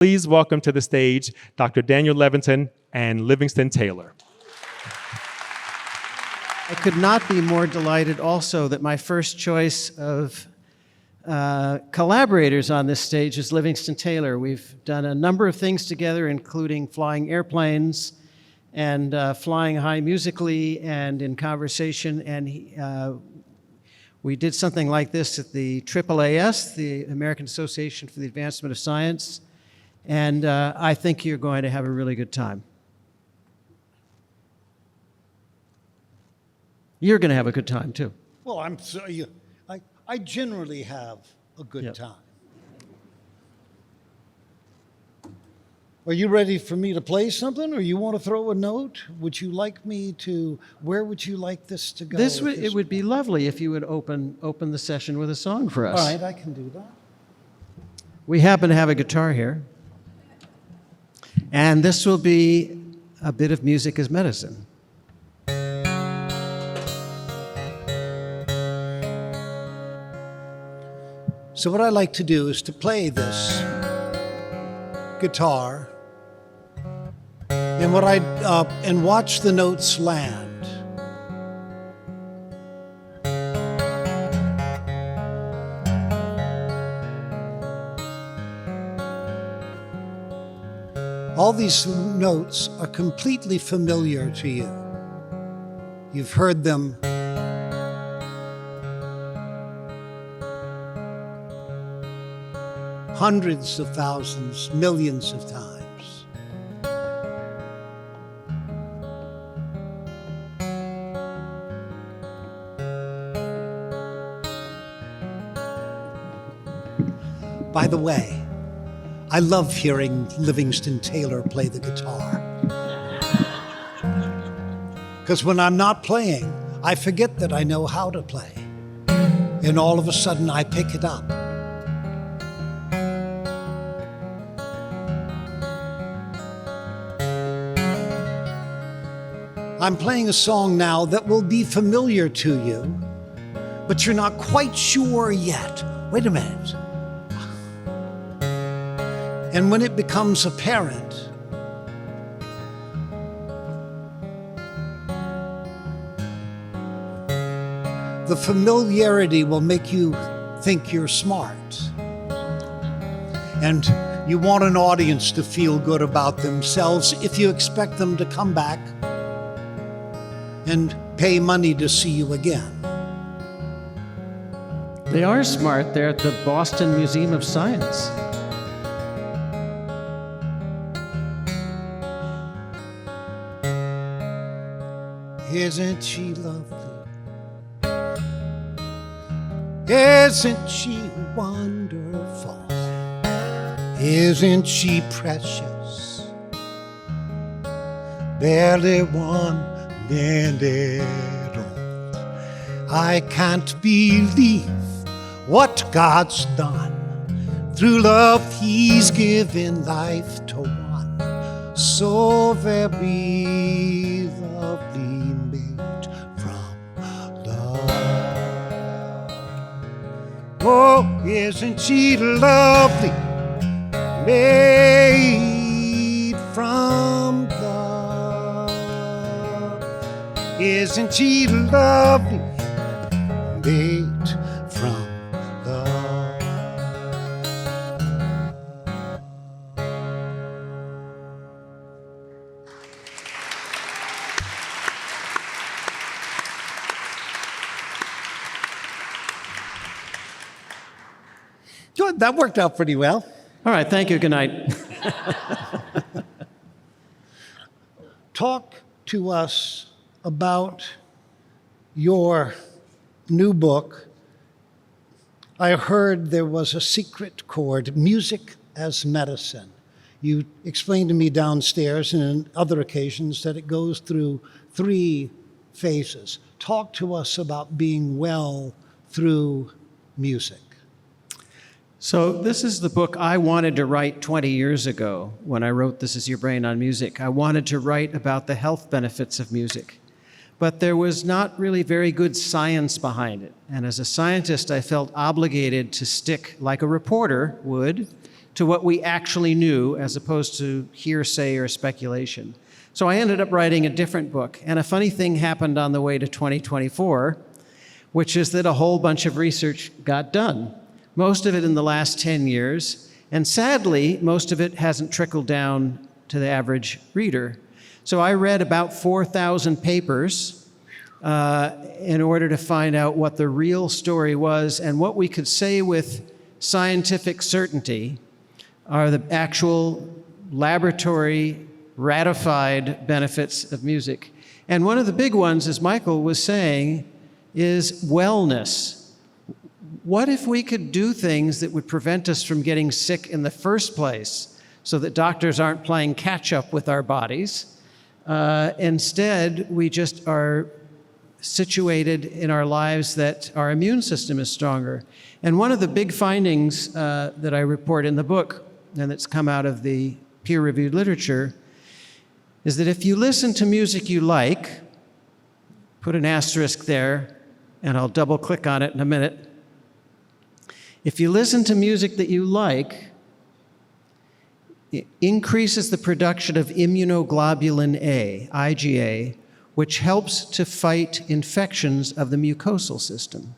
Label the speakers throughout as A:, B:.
A: Please welcome to the stage Dr. Daniel Levitin and Livingston Taylor.
B: I could not be more delighted also that my first choice of collaborators on this stage is Livingston Taylor. We've done a number of things together, including flying airplanes and flying high musically and in conversation. And we did something like this at the AAAS, the American Association for the Advancement of Science. And I think you're going to have a really good time. You're going to have a good time, too.
C: Well, I generally have a good time. Are you ready for me to play something, or you want to throw a note? Would you like me to, where would you like this to go?
B: It would be lovely if you would open the session with a song for us.
C: All right, I can do that.
B: We happen to have a guitar here. And this will be a bit of music as medicine.
C: So what I like to do is to play this guitar and watch the notes land. All these notes are completely familiar to you. You've heard them hundreds of thousands, millions of times. By the way, I love hearing Livingston Taylor play the guitar. Because when I'm not playing, I forget that I know how to play. And all of a sudden, I pick it up. I'm playing a song now that will be familiar to you, but you're not quite sure yet. Wait a minute. And when it becomes apparent, the familiarity will make you think you're smart. And you want an audience to feel good about themselves if you expect them to come back and pay money to see you again.
B: They are smart. They're at the Boston Museum of Science.
C: Isn't she lovely? Isn't she wonderful? Isn't she precious? Barely 1 minute old. I can't believe what God's done. Through love, He's given life to one so very lovely, made from love. Oh, isn't she lovely? Made from love. Isn't she lovely? Made from love. Good, that worked out pretty well.
B: All right, thank you. Good night.
C: Talk to us about your new book. I heard there was a secret chord, music as medicine. You explained to me downstairs and on other occasions that it goes through 3 phases. Talk to us about being well through music.
B: So this is the book I wanted to write 20 years ago when I wrote This Is Your Brain on Music. I wanted to write about the health benefits of music. But there was not really very good science behind it. And as a scientist, I felt obligated to stick, like a reporter would, to what we actually knew as opposed to hearsay or speculation. So I ended up writing a different book. And a funny thing happened on the way to 2024, which is that a whole bunch of research got done, most of it in the last 10 years. And sadly, most of it hasn't trickled down to the average reader. So I read about 4,000 papers in order to find out what the real story was, and what we could say with scientific certainty are the actual laboratory ratified benefits of music. And one of the big ones, as Michael was saying, is wellness. What if we could do things that would prevent us from getting sick in the first place, so that doctors aren't playing catch up with our bodies? Instead, we just are situated in our lives that our immune system is stronger. And one of the big findings that I report in the book, and that's come out of the peer-reviewed literature, is that if you listen to music you like, put an asterisk there, and I'll double click on it in a minute. If you listen to music that you like, it increases the production of immunoglobulin A, IgA, which helps to fight infections of the mucosal system.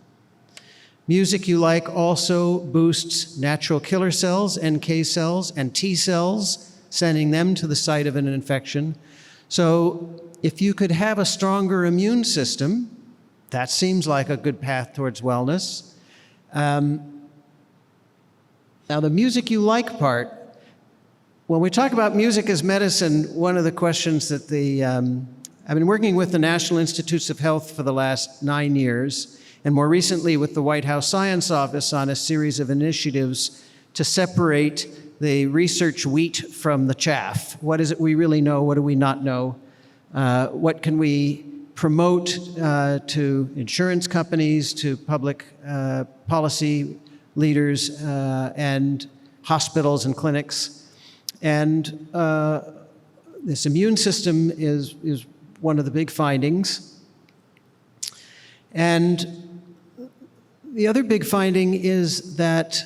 B: Music you like also boosts natural killer cells, NK cells, and T cells, sending them to the site of an infection. So if you could have a stronger immune system, that seems like a good path towards wellness. Now, the music you like part, when we talk about music as medicine, one of the questions that I've been working with the National Institutes of Health for the last 9 years, and more recently with the White House Science Office on a series of initiatives to separate the research wheat from the chaff. What is it we really know? What do we not know? What can we promote to insurance companies, to public policy leaders, and hospitals and clinics? And this immune system is one of the big findings. And the other big finding is that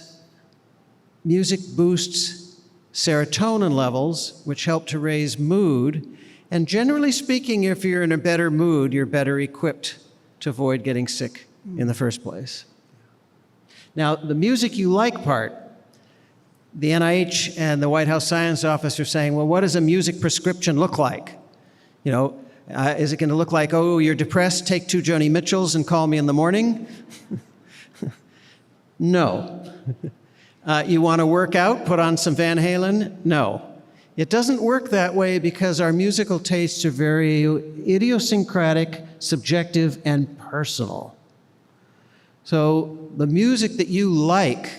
B: music boosts serotonin levels, which help to raise mood. And generally speaking, if you're in a better mood, you're better equipped to avoid getting sick in the first place. Now, the music you like part, the NIH and the White House Science Office are saying, well, what does a music prescription look like? You know, is it going to look like, oh, you're depressed, take 2 Joni Mitchells and call me in the morning? No. You want to work out, put on some Van Halen? No. It doesn't work that way because our musical tastes are very idiosyncratic, subjective, and personal. So the music that you like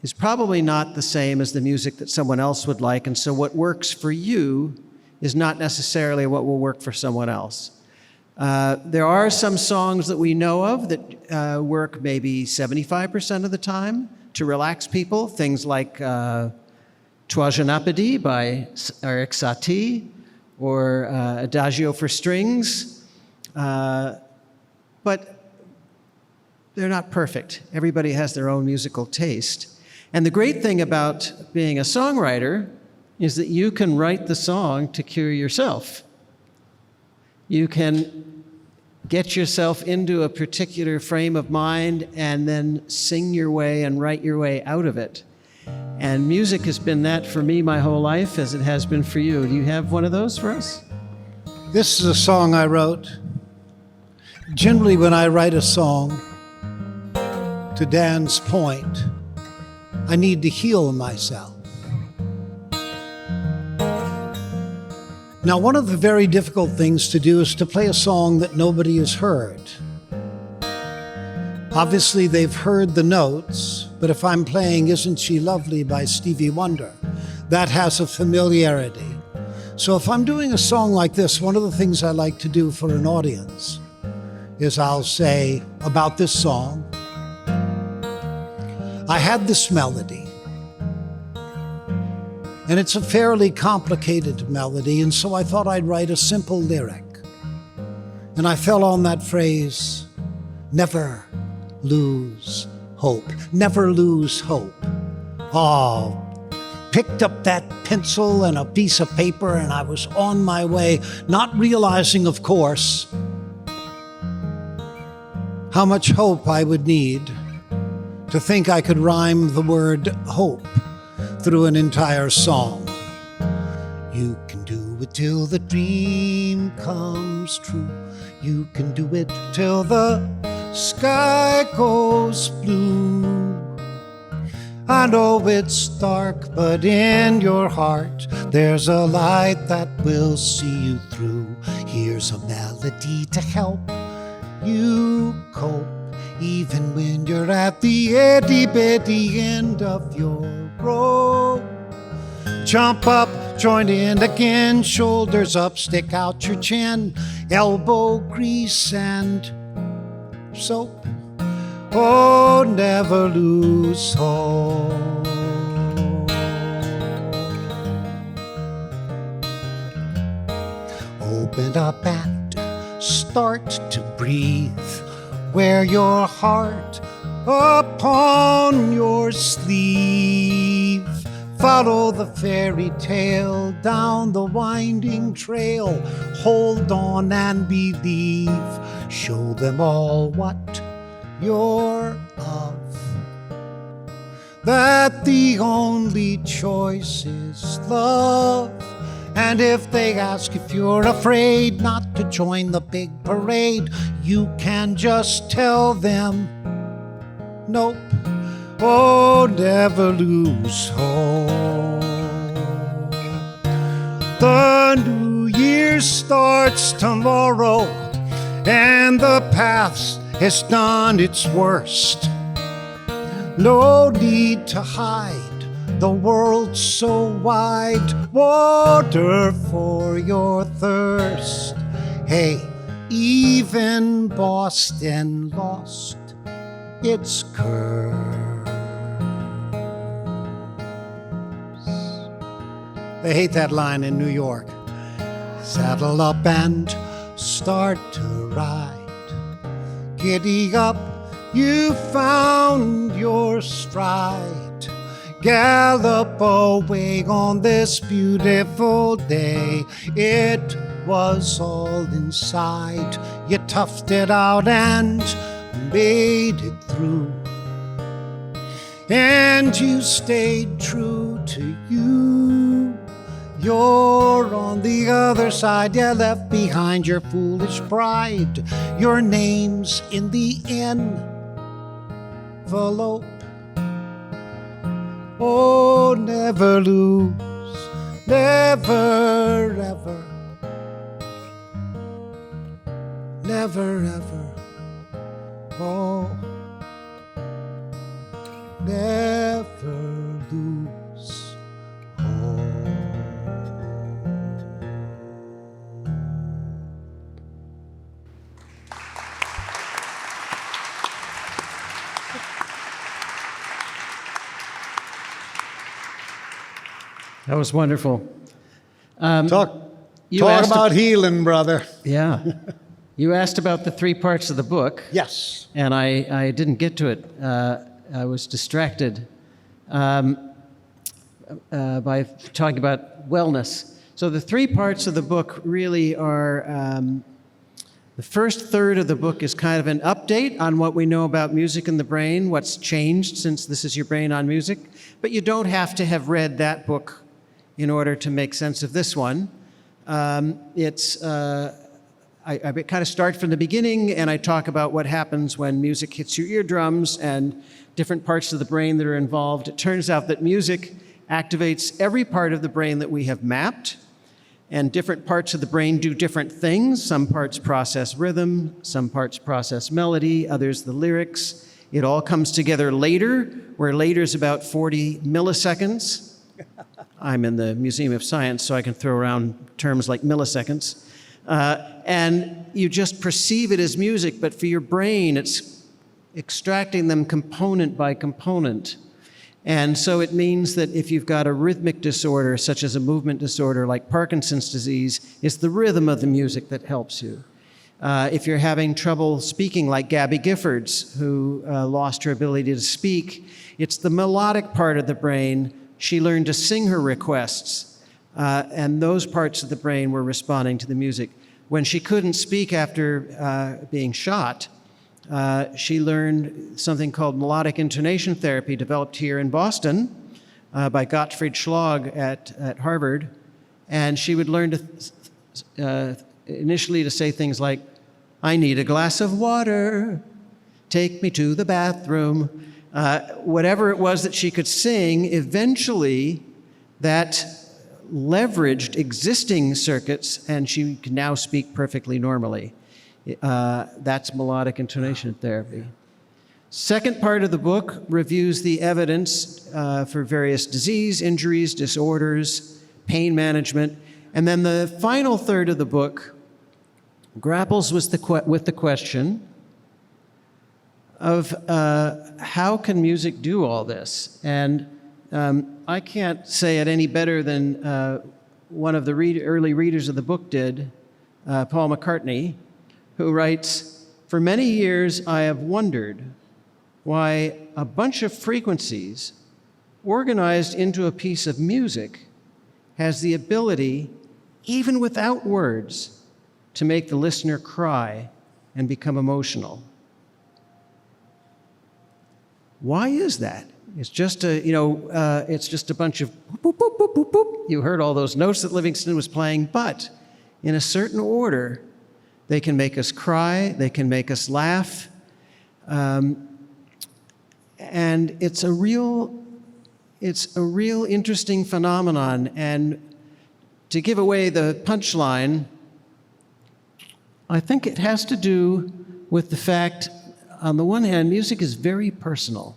B: is probably not the same as the music that someone else would like, and so what works for you is not necessarily what will work for someone else. There are some songs that we know of that work maybe 75% of the time to relax people, things like Trois Je n'Apedi by Eric Satie, or Adagio for Strings, but they're not perfect. Everybody has their own musical taste. And the great thing about being a songwriter is that you can write the song to cure yourself. You can get yourself into a particular frame of mind and then sing your way and write your way out of it. And music has been that for me my whole life, as it has been for you. Do you have one of those for us?
C: This is a song I wrote. Generally, when I write a song, to Dan's point, I need to heal myself. Now, one of the very difficult things to do is to play a song that nobody has heard. Obviously, they've heard the notes, but if I'm playing Isn't She Lovely by Stevie Wonder, that has a familiarity. So if I'm doing a song like this, one of the things I like to do for an audience is I'll say about this song, I had this melody, and it's a fairly complicated melody, and so I thought I'd write a simple lyric. And I fell on that phrase, never lose hope. Never lose hope. Oh, picked up that pencil and a piece of paper, and I was on my way, not realizing, of course, how much hope I would need to think I could rhyme the word hope through an entire song. You can do it till the dream comes true. You can do it till the sky goes blue. I know it's dark, but in your heart there's a light that will see you through. Here's a melody to help you cope, even when you're at the itty-bitty end of your rope. Jump up, join in again, shoulders up, stick out your chin, elbow grease and soap. Oh, never lose hope. Open up and start to breathe. Wear your heart upon your sleeve. Follow the fairy tale down the winding trail. Hold on and believe. Show them all what you're of. That the only choice is love. And if they ask if you're afraid not to join the big parade, you can just tell them, nope. Oh, never lose hope. The new year starts tomorrow, and the past has done its worst. No need to hide, the world's so wide. Water for your thirst. Hey, even Boston lost its curse. They hate that line in New York. Saddle up and start to ride. Giddy up, you found your stride. Gallop away on this beautiful day. It was all inside. You toughed it out and made it through. And you stayed true to you. You're on the other side. You left behind your foolish pride. Your name's in the envelope. Oh, never lose, never ever, never ever. Oh, never lose hope.
B: That was wonderful.
C: Talk
B: asked
C: about healing, brother.
B: Yeah. You asked about the three parts of the book.
C: Yes.
B: And I didn't get to it. I was distracted by talking about wellness. So the three parts of the book really are, the first third of the book is kind of an update on what we know about music and the brain, what's changed since This Is Your Brain on Music. But you don't have to have read that book in order to make sense of this one. I kind of start from the beginning, and I talk about what happens when music hits your eardrums and different parts of the brain that are involved. It turns out that music activates every part of the brain that we have mapped, and different parts of the brain do different things. Some parts process rhythm, some parts process melody, others the lyrics. It all comes together later, where later is about 40 milliseconds. I'm in the Museum of Science, so I can throw around terms like milliseconds. And you just perceive it as music, but for your brain, it's extracting them component by component. And so it means that if you've got a rhythmic disorder, such as a movement disorder like Parkinson's disease, it's the rhythm of the music that helps you. If you're having trouble speaking, like Gabby Giffords, who lost her ability to speak, it's the melodic part of the brain. She learned to sing her requests, and those parts of the brain were responding to the music. When she couldn't speak after being shot, she learned something called melodic intonation therapy, developed here in Boston by Gottfried Schlag at Harvard. And she would learn to initially to say things like, "I need a glass of water, take me to the bathroom." Whatever it was that she could sing, eventually that leveraged existing circuits, and she can now speak perfectly normally. That's melodic intonation therapy. Second part of the book reviews the evidence for various disease, injuries, disorders, pain management. And then the final third of the book grapples with the question of how can music do all this? And I can't say it any better than one of the early readers of the book did, Paul McCartney, who writes, "For many years I have wondered why a bunch of frequencies organized into a piece of music has the ability, even without words, to make the listener cry and become emotional. Why is that? It's just it's just a bunch of boop, boop, boop, boop, boop. You heard all those notes that Livingston was playing, but in a certain order, they can make us cry, they can make us laugh, and it's a real interesting phenomenon. And to give away the punchline, I think it has to do with the fact, on the one hand, music is very personal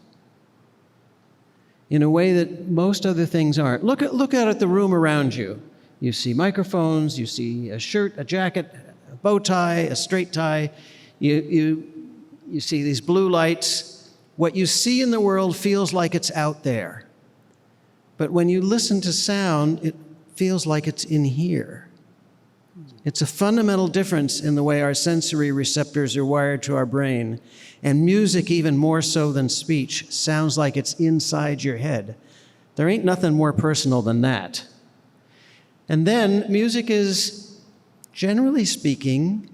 B: in a way that most other things aren't. Look out at the room around you. You see microphones, you see a shirt, a jacket, a bow tie, a straight tie. You see these blue lights. What you see in the world feels like it's out there. But when you listen to sound, it feels like it's in here. It's a fundamental difference in the way our sensory receptors are wired to our brain. And music, even more so than speech, sounds like it's inside your head. There ain't nothing more personal than that. And then music is, generally speaking,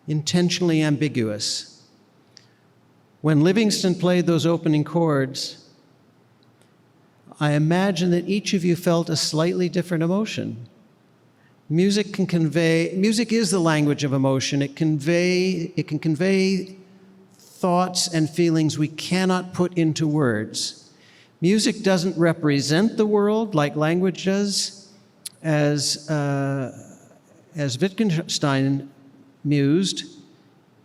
B: intentionally ambiguous. When Livingston played those opening chords, I imagine that each of you felt a slightly different emotion. Music is the language of emotion. It can convey thoughts and feelings we cannot put into words. Music doesn't represent the world like language does. As Wittgenstein mused,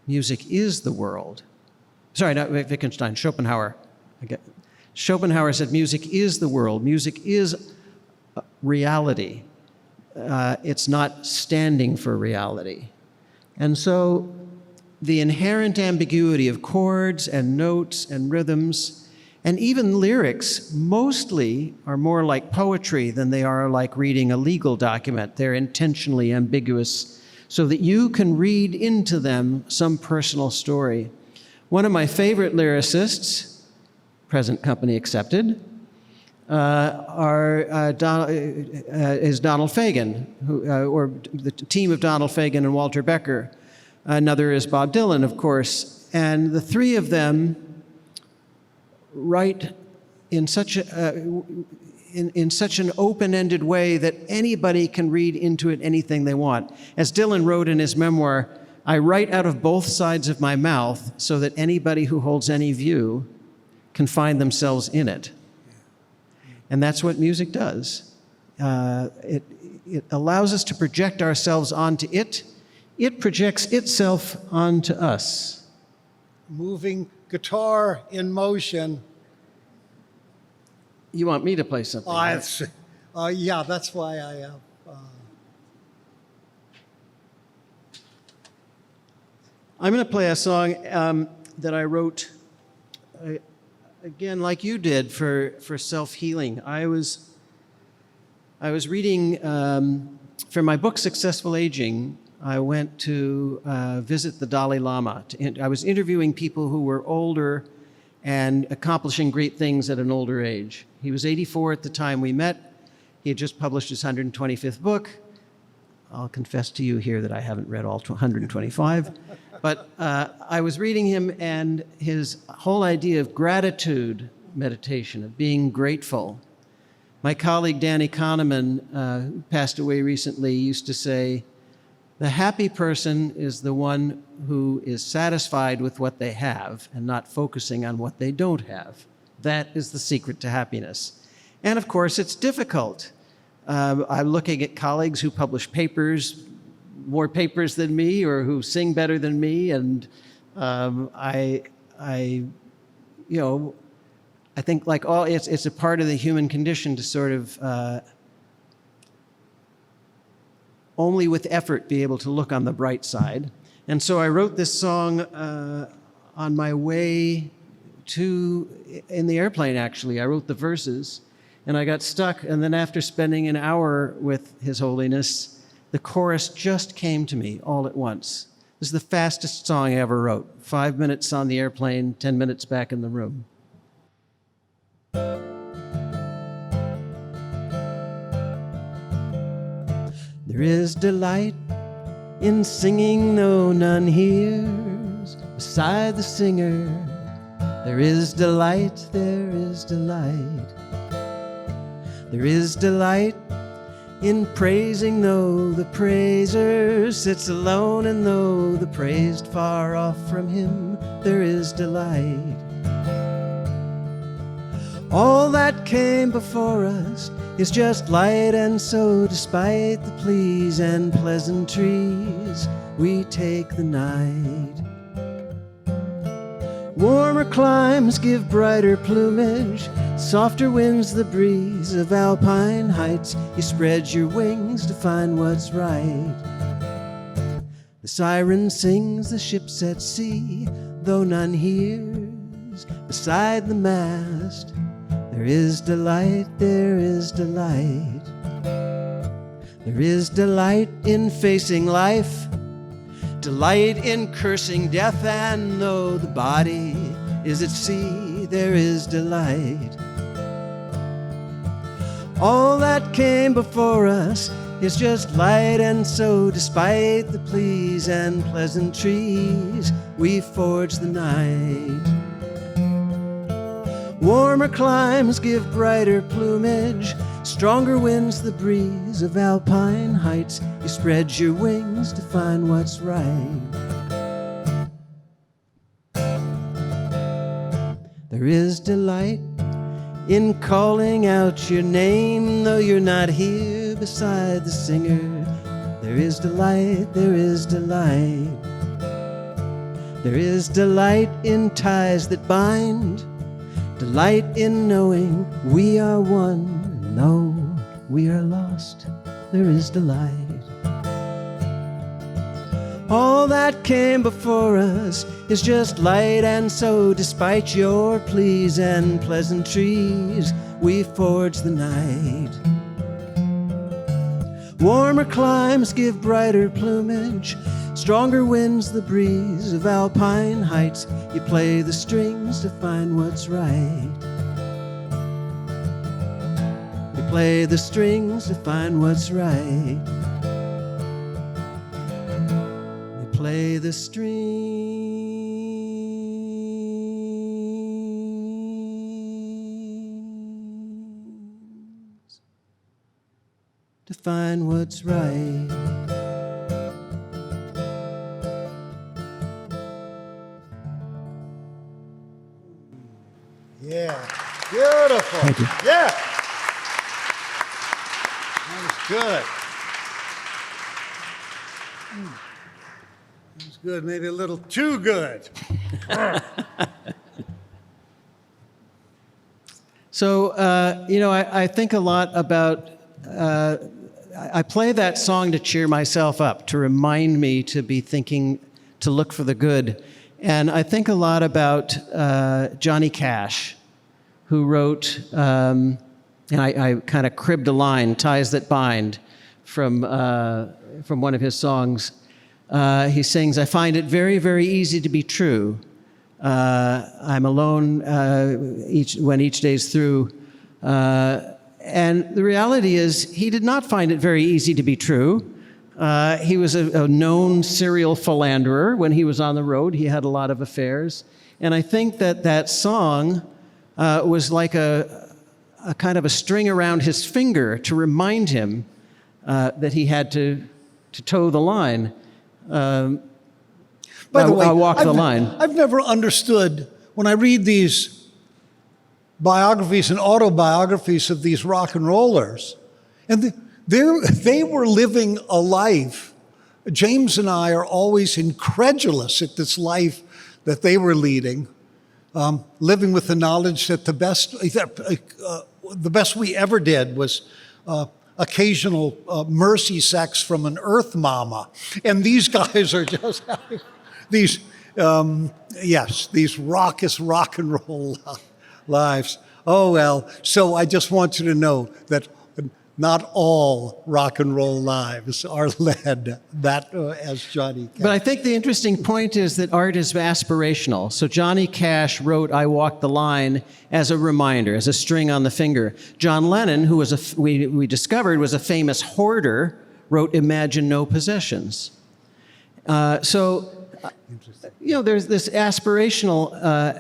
B: music is the world. Sorry, not Wittgenstein, Schopenhauer. Schopenhauer said music is the world. Music is reality. It's not standing for reality. And so the inherent ambiguity of chords and notes and rhythms and even lyrics mostly are more like poetry than they are like reading a legal document. They're intentionally ambiguous so that you can read into them some personal story. One of my favorite lyricists, present company accepted, is Donald Fagen, or the team of Donald Fagen and Walter Becker. Another is Bob Dylan, of course. And the three of them write in such an open-ended way that anybody can read into it anything they want. As Dylan wrote in his memoir, "I write out of both sides of my mouth so that anybody who holds any view can find themselves in it." And that's what music does. It allows us to project ourselves onto it. It projects itself onto us.
C: Moving guitar in motion.
B: You want me to play something?
C: Yeah, that's why I...
B: I'm going to play a song that I wrote, again, like you did, for self-healing. I was reading, for my book, Successful Aging, I went to visit the Dalai Lama. I was interviewing people who were older and accomplishing great things at an older age. He was 84 at the time we met. He had just published his 125th book. I'll confess to you here that I haven't read all 125. But I was reading him, and his whole idea of gratitude meditation, of being grateful. My colleague Danny Kahneman, who passed away recently, used to say, the happy person is the one who is satisfied with what they have and not focusing on what they don't have. That is the secret to happiness. And of course, it's difficult. I'm looking at colleagues who publish papers, more papers than me, or who sing better than me, and I think like all, it's a part of the human condition to sort of only with effort be able to look on the bright side. And so I wrote this song on my way in the airplane, actually. I wrote the verses, and I got stuck, and then after spending an hour with His Holiness, the chorus just came to me all at once. This is the fastest song I ever wrote. 5 minutes on the airplane, 10 minutes back in the room. There is delight in singing, though none hears beside the singer. There is delight, there is delight. There is delight in praising, though the praiser sits alone, and though the praised far off from him, there is delight. All that came before us is just light, and so despite the pleas and pleasantries, we take the night. Warmer climes give brighter plumage, softer winds the breeze of alpine heights. You spread your wings to find what's right. The siren sings, the ship's at sea, though none hears beside the mast. There is delight, there is delight. There is delight in facing life, delight in cursing death, and though the body is at sea, there is delight. All that came before us is just light, and so despite the pleas and pleasantries, we forge the night. Warmer climes give brighter plumage, stronger winds the breeze of alpine heights. You spread your wings to find what's right. There is delight in calling out your name, though you're not here beside the singer. There is delight, there is delight. There is delight in ties that bind, delight in knowing we are one, and though we are lost, there is delight. All that came before us is just light, and so despite your pleas and pleasantries, we forge the night. Warmer climes give brighter plumage, stronger winds the breeze of alpine heights. You play the strings to find what's right. You play the strings to find what's right. You play the strings to find what's right.
C: Yeah, beautiful.
B: Thank you.
C: Yeah, that was good. That was good, maybe a little too good.
B: So, I think a lot about, I play that song to cheer myself up, to remind me to be thinking, to look for the good. And I think a lot about Johnny Cash, who wrote, and I kind of cribbed a line, Ties That Bind, from one of his songs. he sings, "I find it very, very easy to be true. I'm alone when each day's through." And the reality is, he did not find it very easy to be true. He was a known serial philanderer. When he was on the road, he had a lot of affairs. And I think that song was like a kind of a string around his finger to remind him that he had to toe the line.
C: By the way,
B: walk the line.
C: I've never understood, when I read these biographies and autobiographies of these rock and rollers, and they were living a life. James and I are always incredulous at this life that they were leading, living with the knowledge that the best we ever did was occasional mercy sex from an earth mama. And these guys are just having these raucous rock and roll lives. Oh, well, so I just want you to know that not all rock and roll lives are led as Johnny Cash.
B: But I think the interesting point is that art is aspirational. So Johnny Cash wrote "I Walk the Line" as a reminder, as a string on the finger. John Lennon, who was we discovered was a famous hoarder, wrote "Imagine No Possessions." There's this aspirational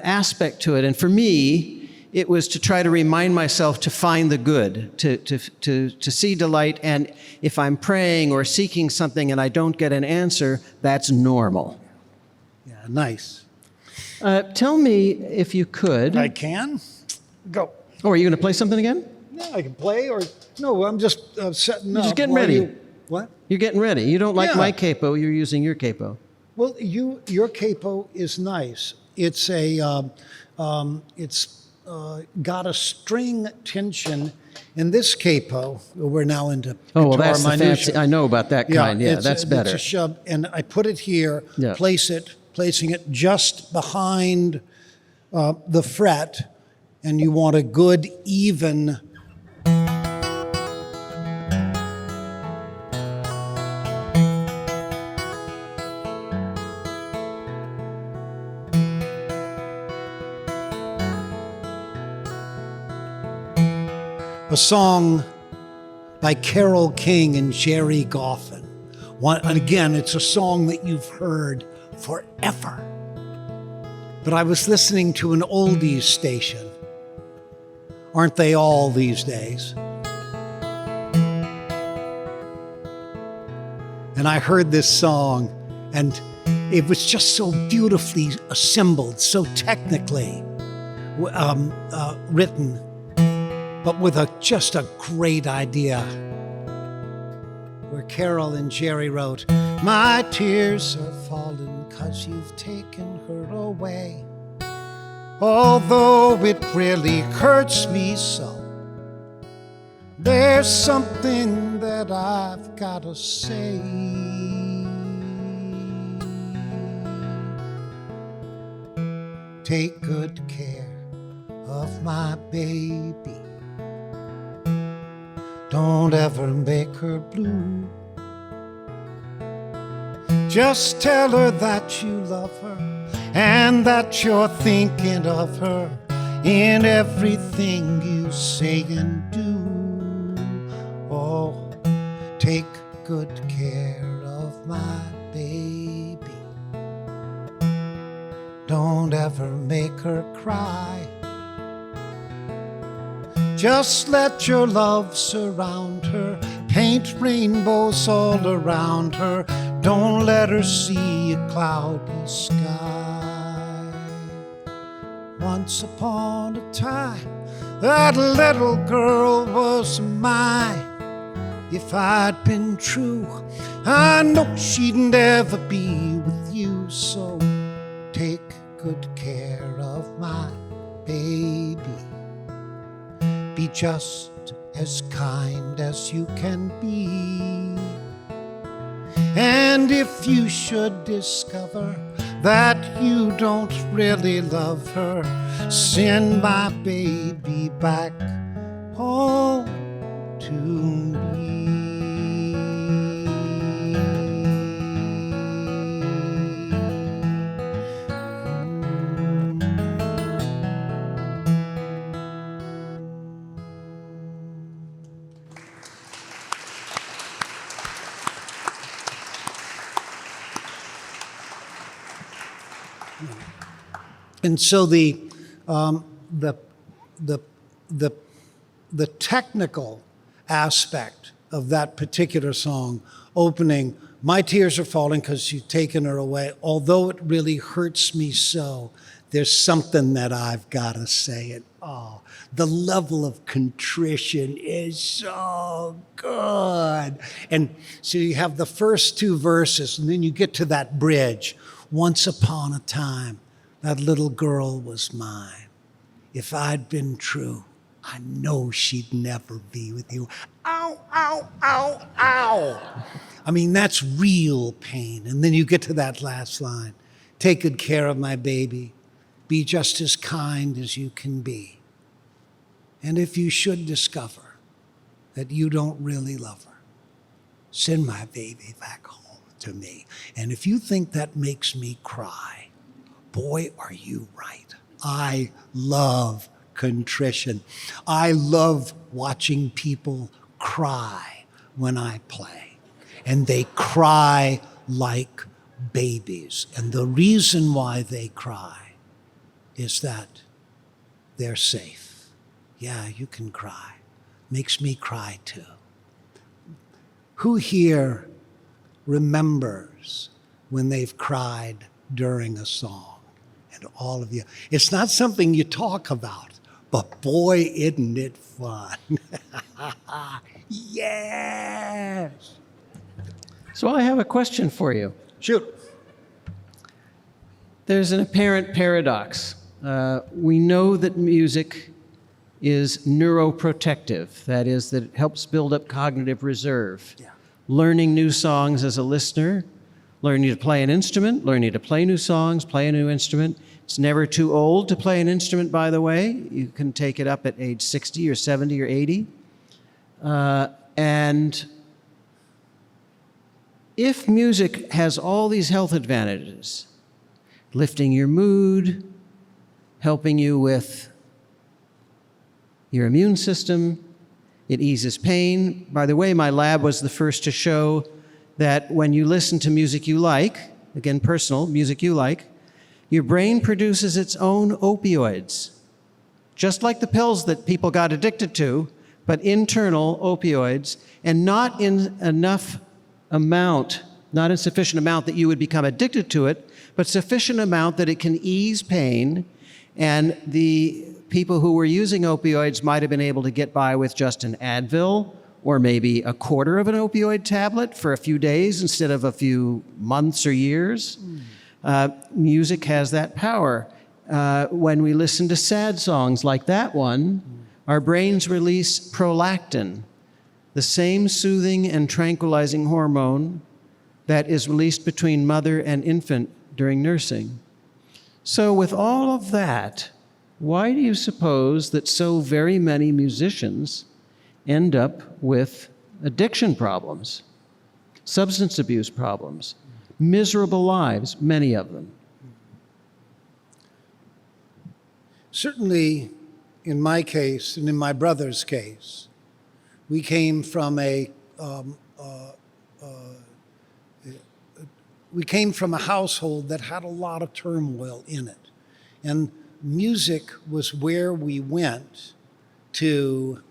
B: aspect to it. And for me, it was to try to remind myself to find the good, to see delight. And if I'm praying or seeking something and I don't get an answer, that's normal.
C: Yeah, nice.
B: Tell me, if you could.
C: I can? Go.
B: Oh, are you going to play something again?
C: No, I can play, or no, I'm just setting up.
B: You're just getting ready.
C: What?
B: You're getting ready. You don't like
C: Yeah.
B: my capo, you're using your capo.
C: Well, your capo is nice. It's got a string tension. In this capo, we're now into
B: Oh, well, that's the
C: minutia.
B: fancy. I know about that kind. Yeah, that's better.
C: It's a shove, and I put it here,
B: Yeah.
C: placing it just behind the fret, and you want a good, even. A song by Carole King and Jerry Goffin. And again, it's a song that you've heard forever. But I was listening to an oldies station. Aren't they all these days? And I heard this song, and it was just so beautifully assembled, so technically written, but with just a great idea. Where Carol and Jerry wrote, "My tears are falling 'cause you've taken her away. Although it really hurts me so, there's something that I've gotta say. Take good care of my baby. Don't ever make her blue. Just tell her that you love her and that you're thinking of her in everything you say and do. Oh, take good care of my baby. Don't ever make her cry. Just let your love surround her, paint rainbows all around her. Don't let her see a cloudy sky. Once upon a time, that little girl was mine. If I'd been true, I know she'd never be with you. So take good care of my baby. Be just as kind as you can be. And if you should discover that you don't really love her, send my baby back home to me. And so um, the, the, the, the technical aspect of that particular song, opening, "My tears are falling because you've taken her away, although it really hurts me so, there's something that I've got to say." And the level of contrition is so good. And so you have the first two verses, and then you get to that bridge. "Once upon a time, that little girl was mine. If I'd been true, I know she'd never be with you." Ow, ow, ow, ow. I mean, that's real pain. And then you get to that last line. "Take good care of my baby. Be just as kind as you can be. And if you should discover that you don't really love her, send my baby back home to me. And if you think that makes me cry, boy, are you right. I love contrition. I love watching people cry when I play. And they cry like babies. And the reason why they cry is that they're safe. Yeah, you can cry. Makes me cry too. Who here remembers when they've cried during a song? And all of you. It's not something you talk about, but boy, isn't it fun. Yes.
B: So I have a question for you.
C: Shoot.
B: There's an apparent paradox. We know that music is neuroprotective. That is, that it helps build up cognitive reserve.
C: Yeah.
B: Learning new songs as a listener, learning to play an instrument, learning to play new songs, play a new instrument. It's never too old to play an instrument, by the way. You can take it up at age 60 or 70 or 80. And if music has all these health advantages, lifting your mood, helping you with your immune system, it eases pain. By the way, my lab was the first to show that when you listen to music you like, again, personal, music you like, your brain produces its own opioids, just like the pills that people got addicted to, but internal opioids, and not in enough amount, not in sufficient amount that you would become addicted to it, but sufficient amount that it can ease pain. And the people who were using opioids might have been able to get by with just an Advil or maybe a quarter of an opioid tablet for a few days instead of a few months or years. Music has that power. When we listen to sad songs like that one, our brains release prolactin, the same soothing and tranquilizing hormone that is released between mother and infant during nursing. So with all of that, why do you suppose that so very many musicians end up with addiction problems, substance abuse problems, miserable lives, many of them?
C: Certainly, in my case and in my brother's case, we came from a household that had a lot of turmoil in it, and music was where we went to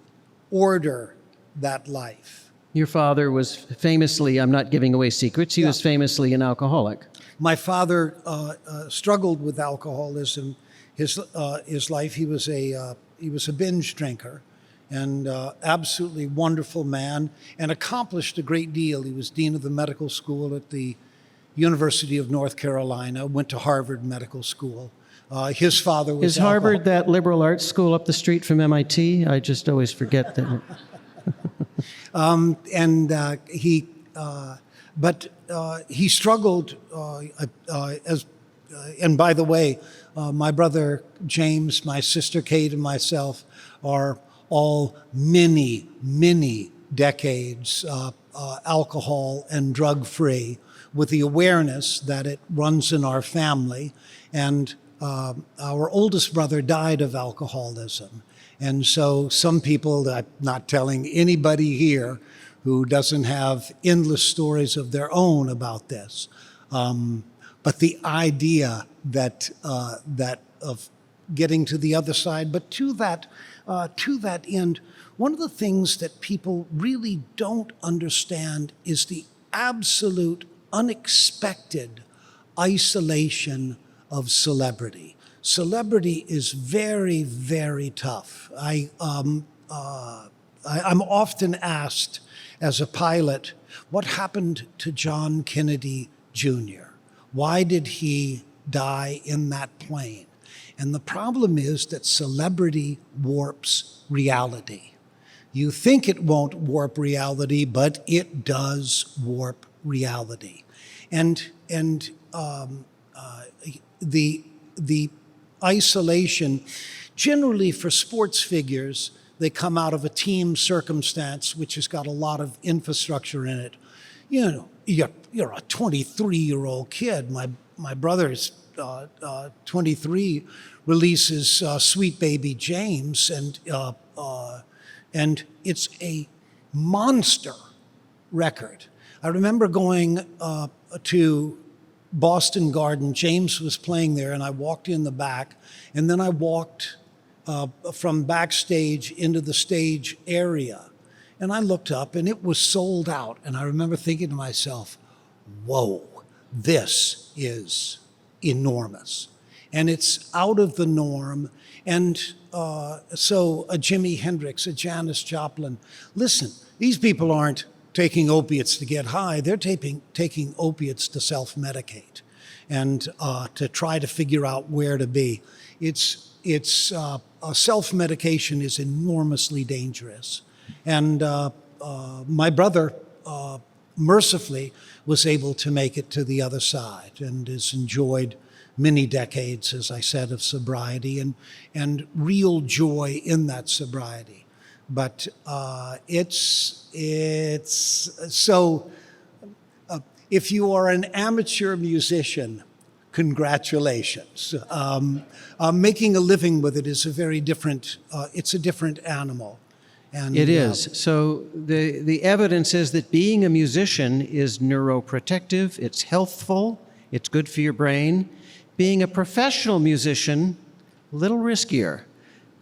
C: order that life.
B: Your father was famously, I'm not giving away secrets, he was famously an alcoholic.
C: My father struggled with alcoholism his life. He was a binge drinker, and absolutely wonderful man, and accomplished a great deal. He was dean of the medical school at the University of North Carolina, went to Harvard Medical School. His father was
B: Is Harvard that liberal arts school up the street from MIT? I just always forget that.
C: He struggled and by the way, my brother James, my sister Kate, and myself are all many decades alcohol and drug-free, with the awareness that it runs in our family. And our oldest brother died of alcoholism. And so some people, I'm not telling anybody here who doesn't have endless stories of their own about this, but the idea that of getting to the other side. But to that end, one of the things that people really don't understand is the absolute unexpected isolation of celebrity. Celebrity is very, very tough. I'm often asked as a pilot, what happened to John Kennedy Jr.? Why did he die in that plane? And the problem is that celebrity warps reality. You think it won't warp reality, but it does warp reality. And the isolation, generally for sports figures, they come out of a team circumstance which has got a lot of infrastructure in it. You know, you're a 23-year-old kid. My brother's 23, releases Sweet Baby James, and it's a monster record. I remember going to Boston Garden. James was playing there, and I walked in the back, and then I walked from backstage into the stage area. And I looked up, and it was sold out. And I remember thinking to myself, whoa, this is enormous. And it's out of the norm. And so a Jimi Hendrix, a Janis Joplin, listen, these people aren't taking opiates to get high. They're taking opiates to self-medicate and to try to figure out where to be. Self-medication is enormously dangerous. And my brother, mercifully, was able to make it to the other side and has enjoyed many decades, as I said, of sobriety and real joy in that sobriety. But it's so, if you are an amateur musician, congratulations. Making a living with it is a very different, it's a different animal. And,
B: it is. So the evidence is that being a musician is neuroprotective, it's healthful, it's good for your brain. Being a professional musician, a little riskier.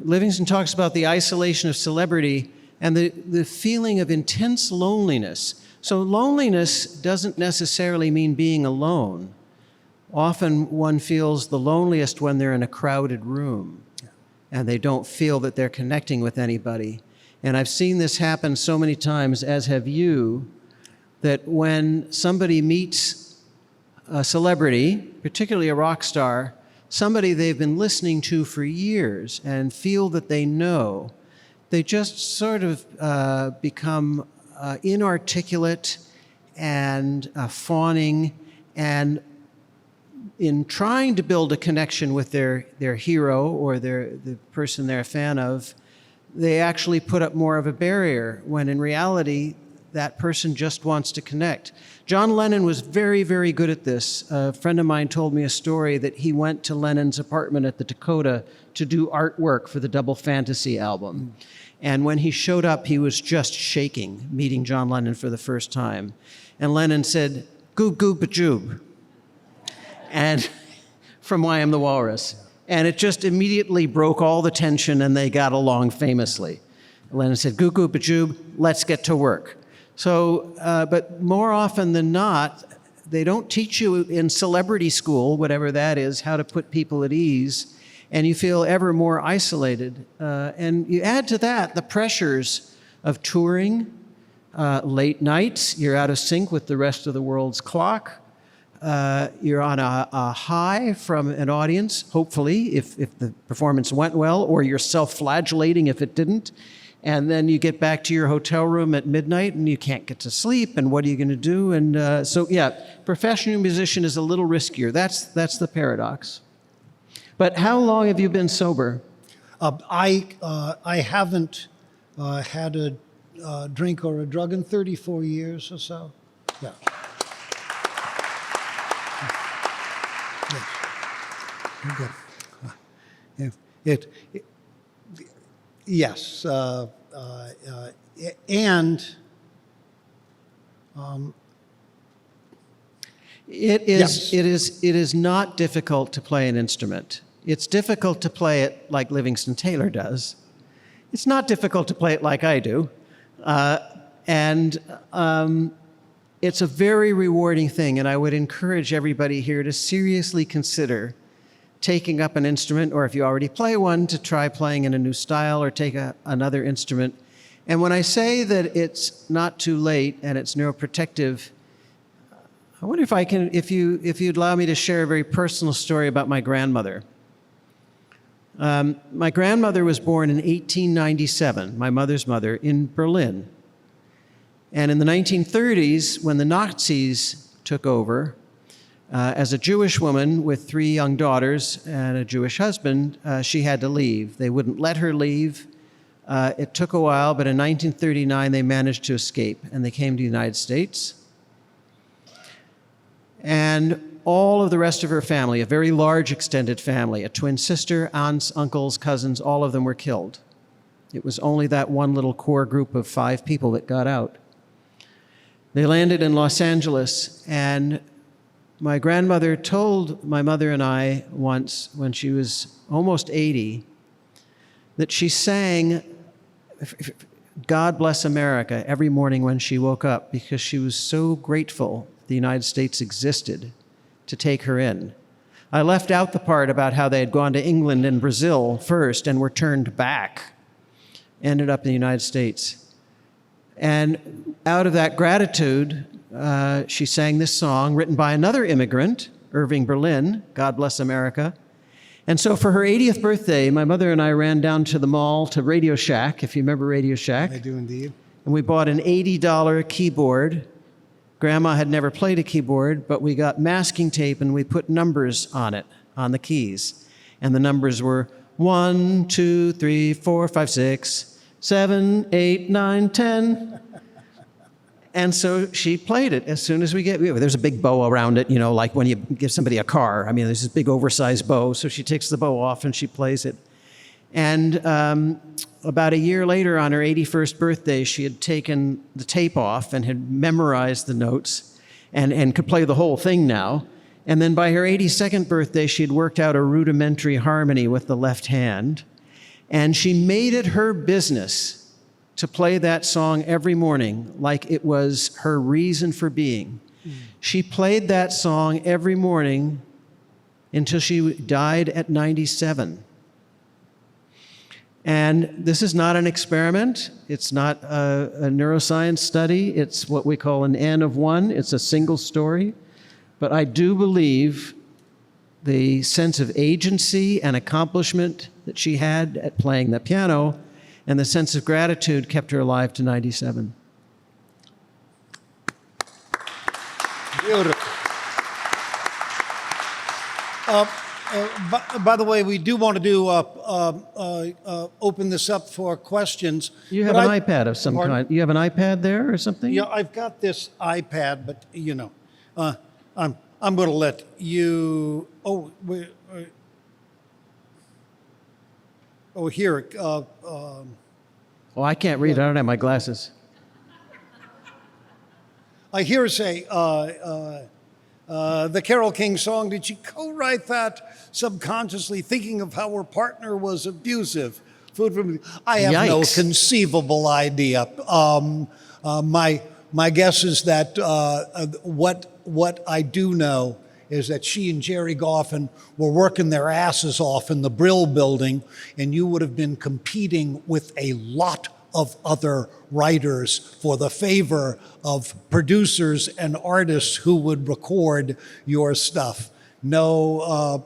B: Livingston talks about the isolation of celebrity and the feeling of intense loneliness. So loneliness doesn't necessarily mean being alone. Often one feels the loneliest when they're in a crowded room and they don't feel that they're connecting with anybody. And I've seen this happen so many times, as have you, that when somebody meets a celebrity, particularly a rock star, somebody they've been listening to for years and feel that they know, they just sort of become inarticulate and fawning, and in trying to build a connection with their hero or the person they're a fan of, they actually put up more of a barrier when in reality that person just wants to connect. John Lennon was very, very good at this. A friend of mine told me a story that he went to Lennon's apartment at the Dakota to do artwork for the Double Fantasy album. And when he showed up, he was just shaking, meeting John Lennon for the first time. And Lennon said, "Goob, goob, bajoob," and from Why I'm the Walrus. And it just immediately broke all the tension, and they got along famously. Lennon said, "Goo goo bajoob, let's get to work." So, but more often than not, they don't teach you in celebrity school, whatever that is, how to put people at ease, and you feel ever more isolated. And you add to that the pressures of touring, late nights, you're out of sync with the rest of the world's clock. You're on a high from an audience, hopefully, if the performance went well, or you're self-flagellating if it didn't. And then you get back to your hotel room at midnight and you can't get to sleep, and what are you going to do? And so, yeah, professional musician is a little riskier. That's the paradox. But how long have you been sober?
C: I haven't had a drink or a drug in 34 years or so. Yeah. Yes. Yes. And
B: it is not difficult to play an instrument. It's difficult to play it like Livingston Taylor does. It's not difficult to play it like I do. It's a very rewarding thing, and I would encourage everybody here to seriously consider taking up an instrument, or if you already play one, to try playing in a new style or take another instrument. And when I say that it's not too late and it's neuroprotective, I wonder if I can, if you'd allow me to share a very personal story about my grandmother. My grandmother was born in 1897, my mother's mother, in Berlin. And in the 1930s, when the Nazis took over, as a Jewish woman with 3 young daughters and a Jewish husband, she had to leave. They wouldn't let her leave. It took a while, but in 1939, they managed to escape, and they came to the United States. And all of the rest of her family, a very large extended family, a twin sister, aunts, uncles, cousins, all of them were killed. It was only that one little core group of 5 people that got out. They landed in Los Angeles, and my grandmother told my mother and I once, when she was almost 80, that she sang God Bless America every morning when she woke up because she was so grateful the United States existed to take her in. I left out the part about how they had gone to England and Brazil first and were turned back, ended up in the United States. And out of that gratitude, she sang this song written by another immigrant, Irving Berlin, God Bless America. And so for her 80th birthday, my mother and I ran down to the mall to Radio Shack, if you remember Radio Shack.
C: I do indeed.
B: And we bought an $80 keyboard. Grandma had never played a keyboard, but we got masking tape and we put numbers on it, on the keys. And the numbers were 1, 2, 3, 4, 5, 6, 7, 8, 9, 10. And so she played it as soon as we get, there's a big bow around it, you know, like when you give somebody a car. I mean, there's this big oversized bow. So she takes the bow off and she plays it. And about a year later, on her 81st birthday, she had taken the tape off and had memorized the notes and could play the whole thing now. And then by her 82nd birthday, she had worked out a rudimentary harmony with the left hand. And she made it her business to play that song every morning like it was her reason for being. She played that song every morning until she died at 97. And this is not an experiment. It's not a neuroscience study. It's what we call an N of 1. It's a single story. But I do believe the sense of agency and accomplishment that she had at playing the piano and the sense of gratitude kept her alive to 97.
C: Beautiful. By the way, we do want to do open this up for questions.
B: You have an iPad of some kind. You have an iPad there or something?
C: Yeah, I've got this iPad, but you know, I'm going to let you. Oh, here.
B: Oh, I can't read. I don't have my glasses.
C: I hear say the Carole King song. Did she co-write that subconsciously, thinking of how her partner was abusive? Food from. I have no conceivable idea. My guess is that what I do know is that she and Jerry Goffin were working their asses off in the Brill building, and you would have been competing with a lot of other writers for the favor of producers and artists who would record your stuff. No,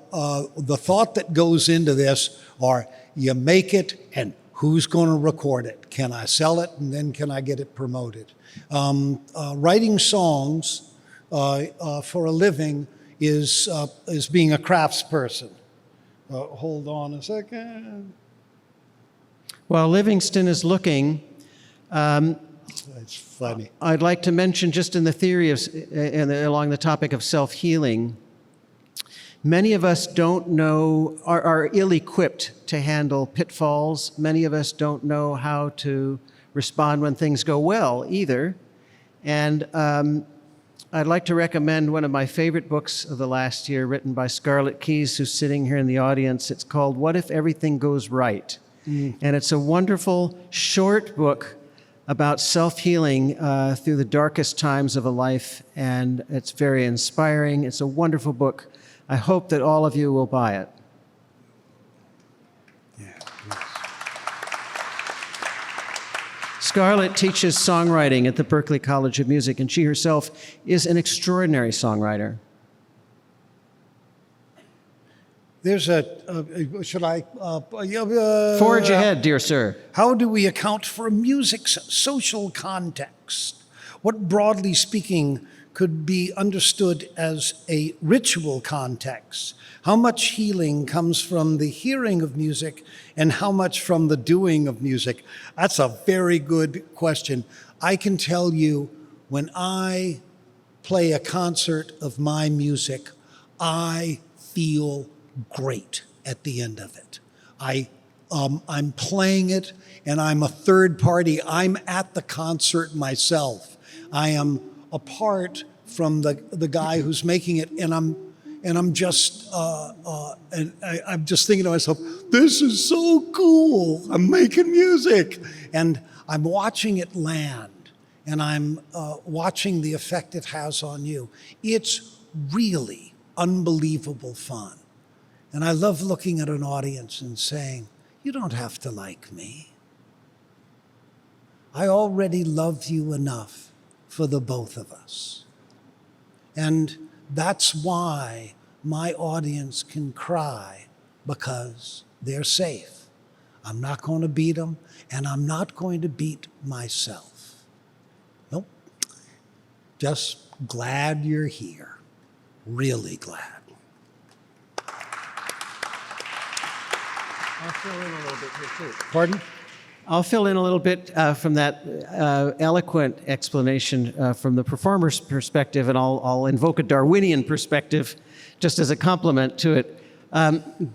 C: the thought that goes into this are you make it and who's going to record it? Can I sell it, and then can I get it promoted? Writing songs for a living is being a craftsperson. Hold on a second.
B: While Livingston is looking,
C: It's funny.
B: I'd like to mention just in the theory of, along the topic of self-healing, many of us don't know, are ill-equipped to handle pitfalls. Many of us don't know how to respond when things go well either. And I'd like to recommend one of my favorite books of the last year, written by Scarlett Keyes, who's sitting here in the audience. It's called What If Everything Goes Right? And it's a wonderful, short book about self-healing through the darkest times of a life, and it's very inspiring. It's a wonderful book. I hope that all of you will buy it. Scarlett teaches songwriting at the Berklee College of Music, and she herself is an extraordinary songwriter.
C: There's should I?
B: Forge ahead, dear sir.
C: How do we account for music's social context? What, broadly speaking, could be understood as a ritual context? How much healing comes from the hearing of music and how much from the doing of music? That's a very good question. I can tell you, when I play a concert of my music, I feel great at the end of it. I'm playing it and I'm a third party. I'm at the concert myself. I am apart from the guy who's making it, and I'm just thinking to myself, this is so cool. I'm making music, and I'm watching it land, and I'm watching the effect it has on you. It's really unbelievable fun. And I love looking at an audience and saying, you don't have to like me. I already love you enough for the both of us. And that's why my audience can cry, because they're safe. I'm not going to beat them, and I'm not going to beat myself. Nope. Just glad you're here. Really glad.
B: I'll fill in a little bit here, too.
C: Pardon?
B: I'll fill in a little bit from that eloquent explanation from the performer's perspective, and I'll invoke a Darwinian perspective just as a complement to it.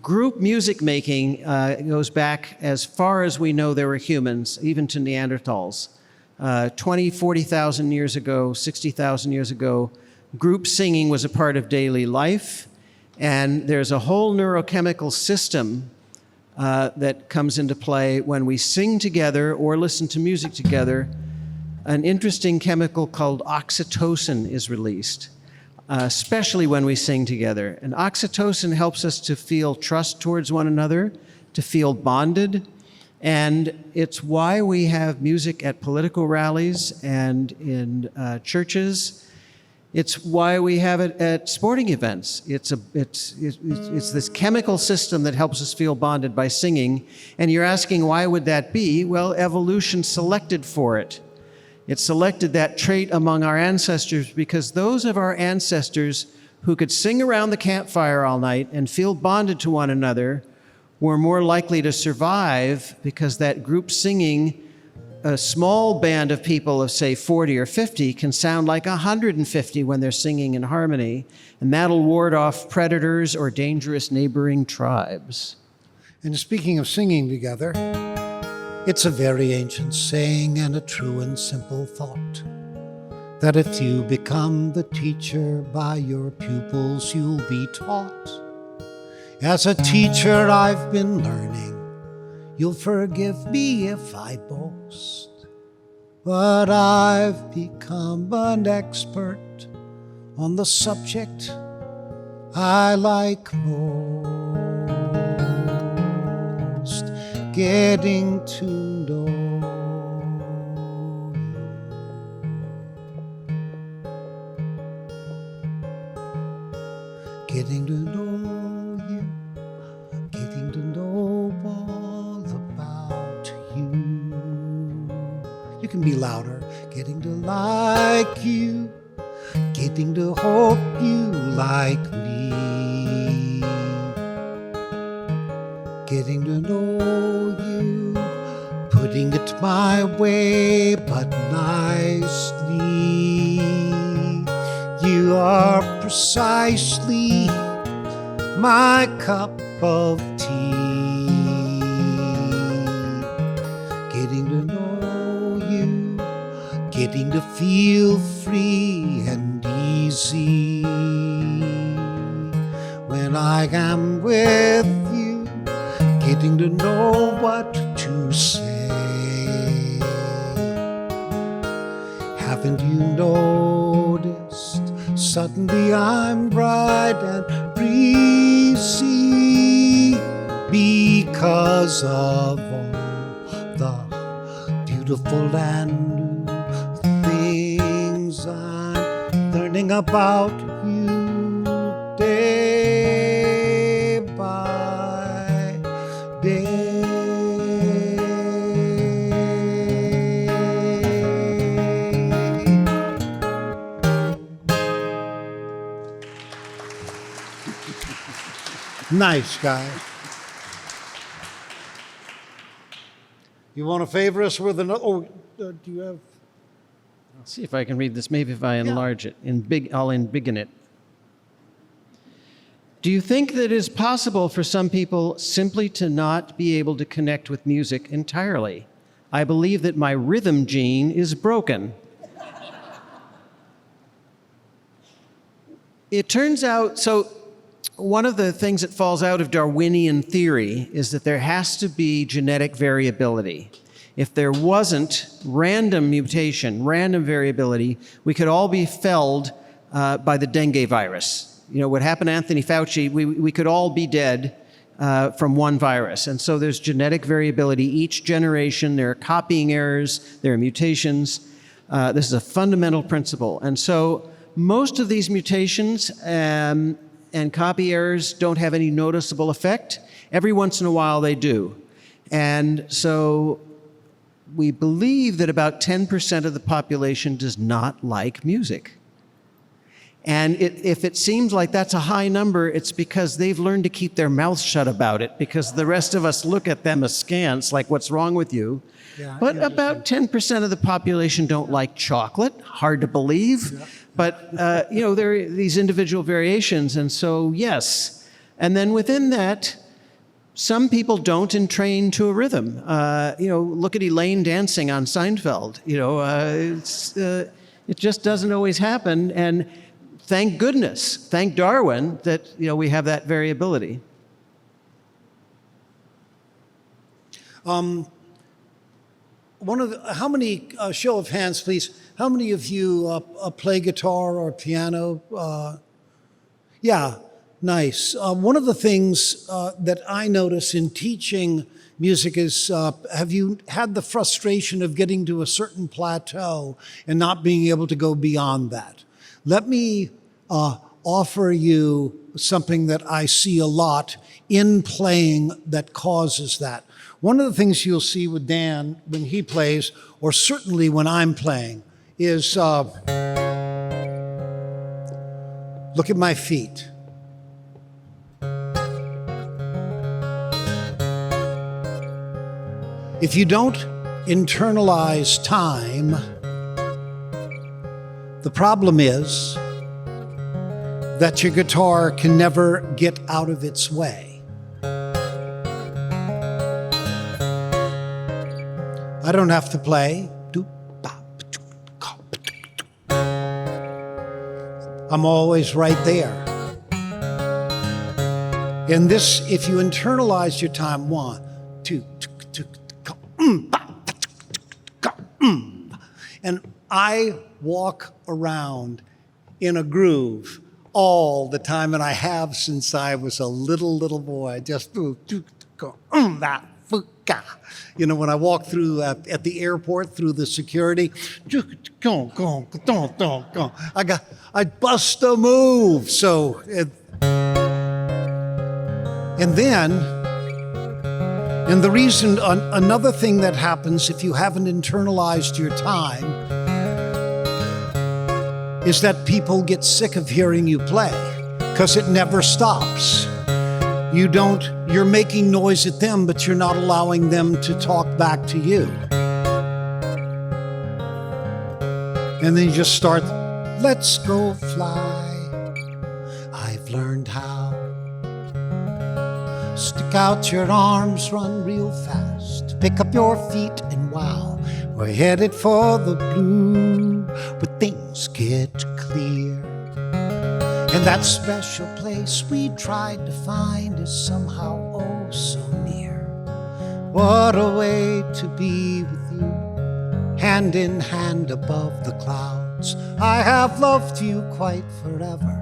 B: Group music making goes back as far as we know there were humans, even to Neanderthals. 20, 40,000 years ago, 60,000 years ago, group singing was a part of daily life, and there's a whole neurochemical system that comes into play when we sing together or listen to music together. An interesting chemical called oxytocin is released, especially when we sing together. And oxytocin helps us to feel trust towards one another, to feel bonded. And it's why we have music at political rallies and in churches. It's why we have it at sporting events. It's this chemical system that helps us feel bonded by singing. And you're asking, why would that be? Well, evolution selected for it. It selected that trait among our ancestors because those of our ancestors who could sing around the campfire all night and feel bonded to one another were more likely to survive, because that group singing, a small band of people of, say, 40 or 50 can sound like 150 when they're singing in harmony, and that'll ward off predators or dangerous neighboring tribes.
C: And speaking of singing together, it's a very ancient saying and a true and simple thought, that if you become the teacher by your pupils, you'll be taught. As a teacher, I've been learning. You'll forgive me if I boast, but I've become an expert on the subject I like most, getting to know you, getting to know you, getting to know all about you. You can be louder. Getting to like you, getting to hope you like me, getting to know you, putting it my way but nicely. You are precisely my cup of tea. Getting to know you, getting to feel free and easy when I am with you, getting to know what to say. Haven't you noticed? Suddenly I'm bright and breezy because of all the beautiful and new things I'm learning about you day by day. Nice, guy. You want to favor us with another? Oh, do you have?
B: I'll see if I can read this. Maybe if I enlarge it, I'll embiggen it. Do you think that it is possible for some people simply to not be able to connect with music entirely? I believe that my rhythm gene is broken. It turns out, so one of the things that falls out of Darwinian theory is that there has to be genetic variability. If there wasn't random mutation, random variability, we could all be felled by the dengue virus. You know, what happened to Anthony Fauci, we could all be dead from one virus. And so there's genetic variability. Each generation, there are copying errors, there are mutations. This is a fundamental principle. And so most of these mutations and copy errors don't have any noticeable effect. Every once in a while they do. And so we believe that about 10% of the population does not like music. And if it seems like that's a high number, it's because they've learned to keep their mouths shut about it, because the rest of us look at them askance, like, what's wrong with you? Yeah, but about 10% of the population don't like chocolate. Hard to believe. Yeah. But, there are these individual variations, and so, yes. And then within that, some people don't entrain to a rhythm. Look at Elaine dancing on Seinfeld. It just doesn't always happen, and thank goodness, thank Darwin, that we have that variability.
C: How many, show of hands, please, how many of you play guitar or piano? Yeah, nice. One of the things that I notice in teaching music is, have you had the frustration of getting to a certain plateau and not being able to go beyond that? Let me offer you something that I see a lot in playing that causes that. One of the things you'll see with Dan when he plays, or certainly when I'm playing, is look at my feet. If you don't internalize time, the problem is that your guitar can never get out of its way. I don't have to play. I'm always right there. And this, if you internalize your time, 1, 2, and I walk around in a groove all the time, and I have since I was a little boy. Just when I walk through at the airport through the security, I bust a move. So, and the reason, another thing that happens if you haven't internalized your time is that people get sick of hearing you play because it never stops. You're making noise at them, but you're not allowing them to talk back to you. And then you just start, let's go fly. I've learned how. Stick out your arms, run real fast. Pick up your feet and wow. We're headed for the blue, but things get clear. And that special place we tried to find is somehow oh so near. What a way to be with you, hand in hand above the clouds. I have loved you quite forever.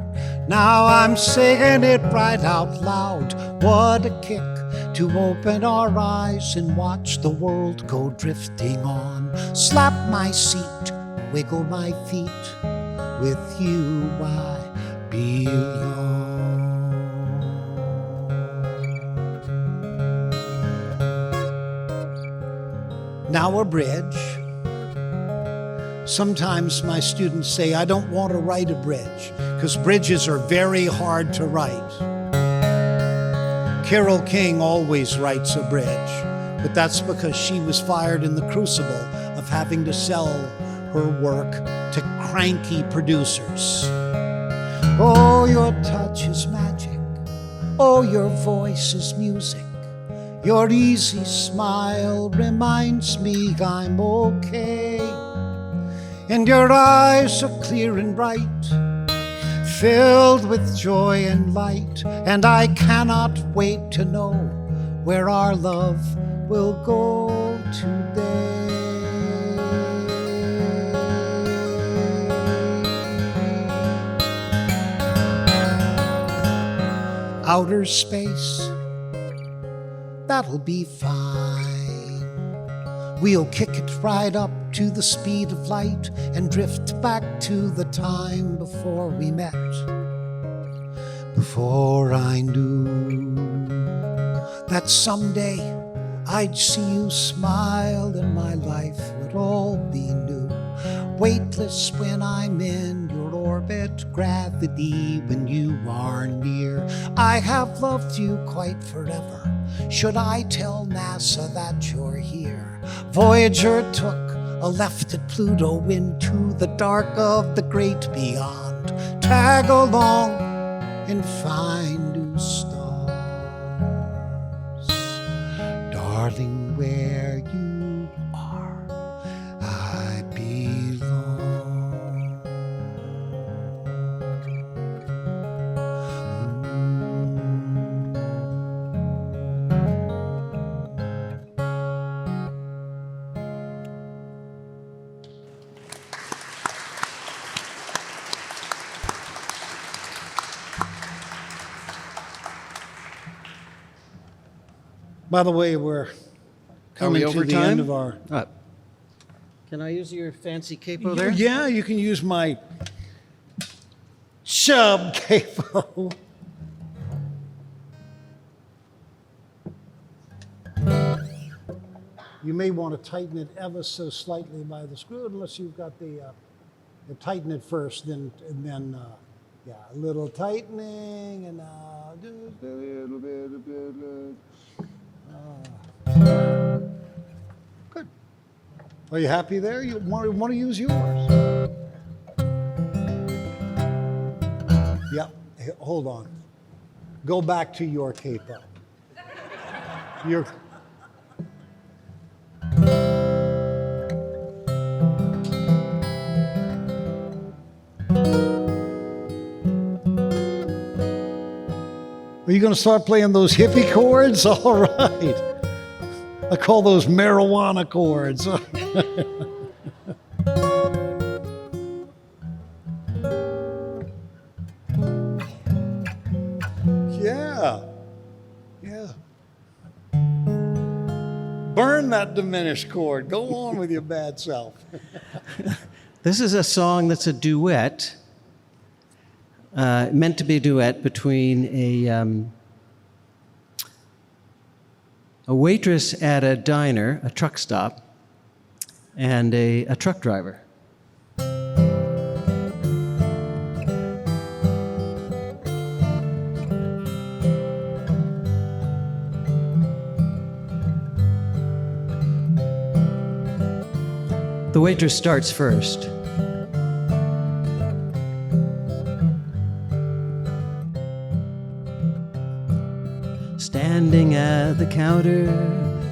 C: Now I'm saying it right out loud. What a kick to open our eyes and watch the world go drifting on. Slap my seat, wiggle my feet. With you I belong. Now a bridge. Sometimes my students say, I don't want to write a bridge, because bridges are very hard to write. Carole King always writes a bridge, but that's because she was fired in the crucible of having to sell her work to cranky producers. Oh, your touch is magic. Oh, your voice is music. Your easy smile reminds me I'm okay. And your eyes are clear and bright, filled with joy and light. And I cannot wait to know where our love will go today. Outer space, that'll be fine. We'll kick it right up to the speed of light and drift back to the time before we met. Before I knew that someday I'd see you smile and my life would all be new. Weightless when I'm in your orbit, gravity when you are near. I have loved you quite forever. Should I tell NASA that you're here? Voyager took a left at Pluto into the dark of the great beyond. Tag along and find new stars. Darling, where you are, I belong. By the way, we're coming to the end of our...
B: Can I use your fancy capo there?
C: Yeah, you can use my sub capo. You may want to tighten it ever so slightly by the screw, unless you've got the tighten it first, and then yeah, a little tightening, and just a little bit. Good. Are you happy there? You want to use yours? Yeah. Hey, hold on. Go back to your capo. Your. Are you going to start playing those hippie chords? All right. I call those marijuana chords. Yeah. Yeah. Burn that diminished chord. Go on with your bad self.
B: This is a song that's a duet. Meant to be a duet between a waitress at a diner, a truck stop, and a truck driver. The waitress starts first. Standing at the counter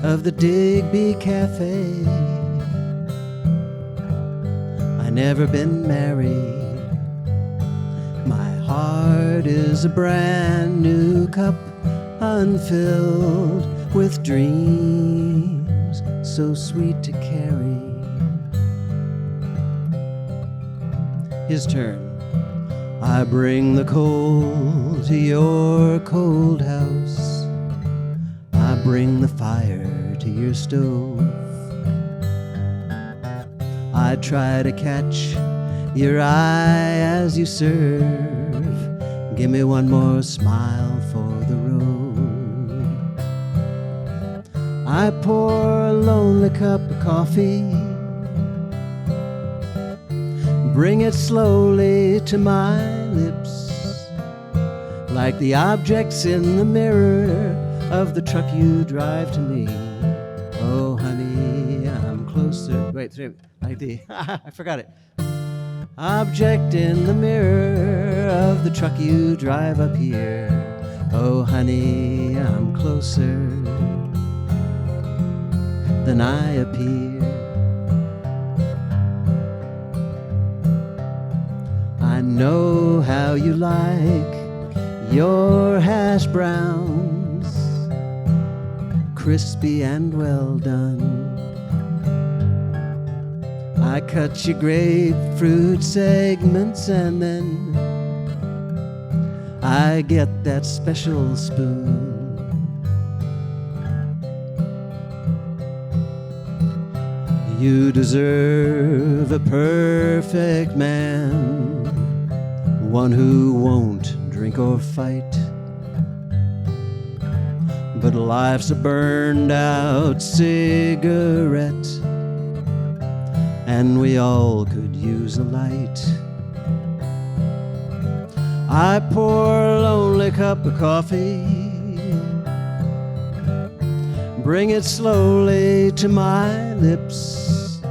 B: of the Digby Cafe. I never been married. My heart a brand new cup unfilled with dreams so sweet to carry. His turn. I bring the cold to your cold house. I bring the fire to your stove. I try to catch your eye as you serve. Give me one more smile for the road. I pour a lonely cup of coffee. Bring it slowly to my lips, like the objects in the mirror of the truck you drive to me. Oh, honey, I'm closer. Wait, like the, I forgot it. Object in the mirror of the truck you drive up here. Oh, honey, I'm closer than I appear. I know how you like your hash browns, crispy and well done. I cut your grapefruit segments and then I get that special spoon. You deserve a perfect man, one who won't drink or fight. But life's a burned out cigarette, and we all could use a light. I pour a lonely cup of coffee, bring it slowly to my lips,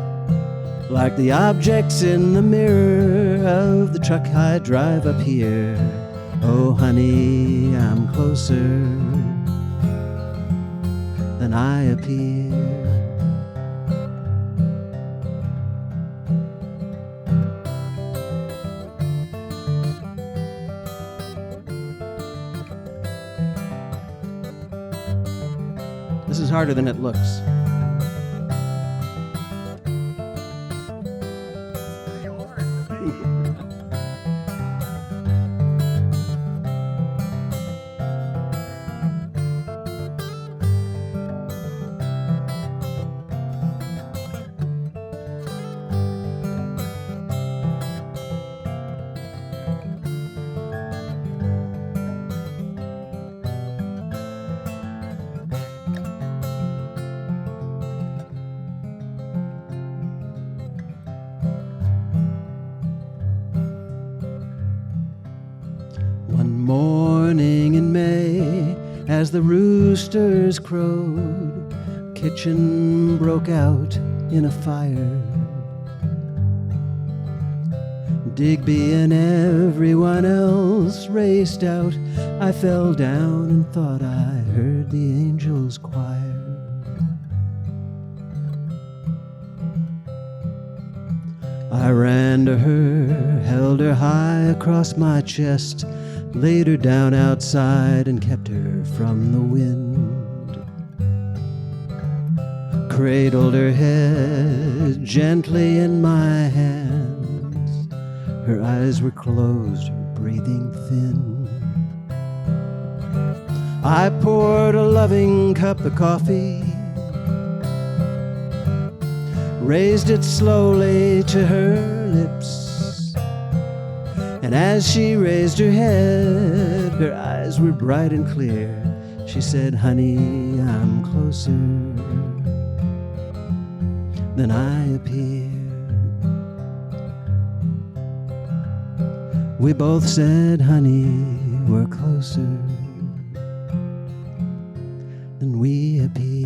B: like the objects in the mirror of the truck I drive up here. Oh, honey, I'm closer than I appear. This is harder than it looks. Morning in May, as the roosters crowed, kitchen broke out in a fire. Digby and everyone else raced out. I fell down and thought I heard the angels' choir. I ran to her, held her high across my chest, laid her down outside and kept her from the wind. Cradled her head gently in my hands. Her eyes were closed, her breathing thin. I poured a loving cup of coffee, raised it slowly to her lips. And as she raised her head, her eyes were bright and clear. She said, honey, I'm closer than I appear. We both said, honey, we're closer than we appear.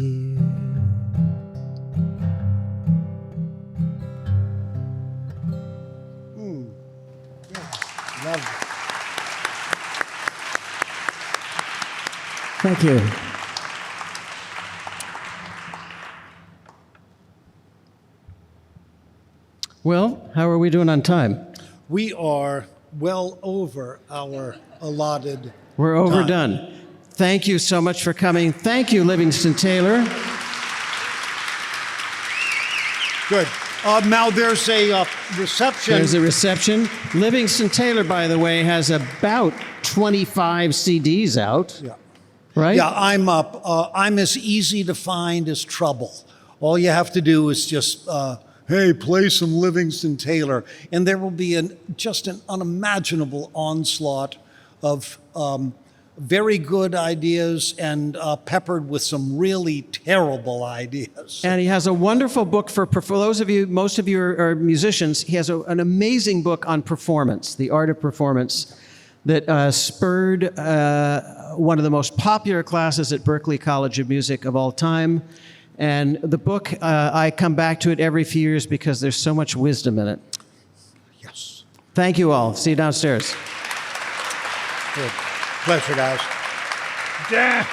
B: Thank you. Well, how are we doing on time?
C: We are well over our allotted
B: We're overdone. Thank you so much for coming. Thank you, Livingston Taylor.
C: Good. Now there's a reception.
B: There's a reception. Livingston Taylor, by the way, has about 25 CDs out.
C: Yeah.
B: Right?
C: Yeah, I'm up. I'm as easy to find as trouble. All you have to do is just, hey, play some Livingston Taylor, and there will be just an unimaginable onslaught of very good ideas and peppered with some really terrible ideas.
B: And he has a wonderful book for those of you, most of you are musicians. He has an amazing book on performance, the art of performance, that spurred one of the most popular classes at Berklee College of Music of all time. And the book, I come back to it every few years because there's so much wisdom in it.
C: Yes.
B: Thank you all. See you downstairs.
C: Good. Pleasure, guys.
A: Yeah.